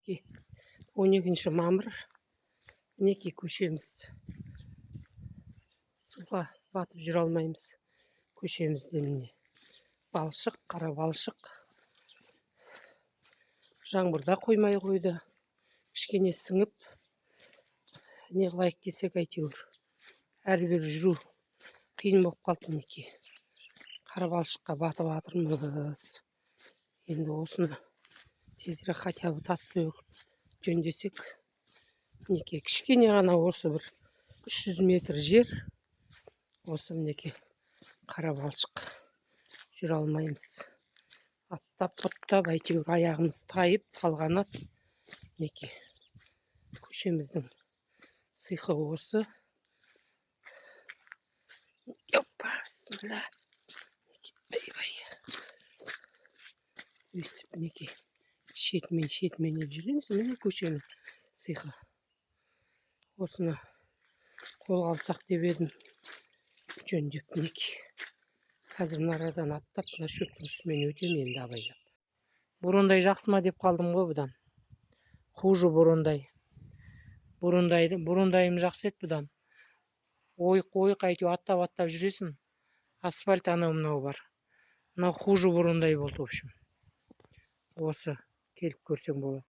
мінекей 12 мамыр. Мінекей көшеміз. Суға батып жүре алмаймыз. Көшемізден міне балшық, қара балшық. Жаңбырда қоймай қойды. Кішкене сіңіп, не қылайық десек әйтеуір. Әрбір жүру қиын болып қалды мінекей. Қара балшыққа батып жатырмыз. Енді осыны тезірек хотя бы тас төгіп жөндесек. Мінекей кішкене ғана осы бір 300 метр жер. Осы мінекей қара балшық. Жүре алмаймыз. Аттап-бұттап әйтеуір аяғымыз тайып, талғанап. Мінекей көшеміздің сиқы осы. Опа, бісміллә. Өстіп мінекей шетмен жүріңіз, міне көшенің сиқы. Осыны қолға алсақ деп едім, жөндеп мінекей. Қазір нарадан аттап, мына шөптің үстімен өтем енді абайлап. Бұрындай жақсы ма деп қалдым ғой бұдан. Хуже бұрындай. Бұрындайым жақсы еді бұдан. Ойық әйтеу аттап жүресің. Асфальт анау мынау бар. Мынау хуже бұрындай болды, в общем. Осы келіп көрсең болады.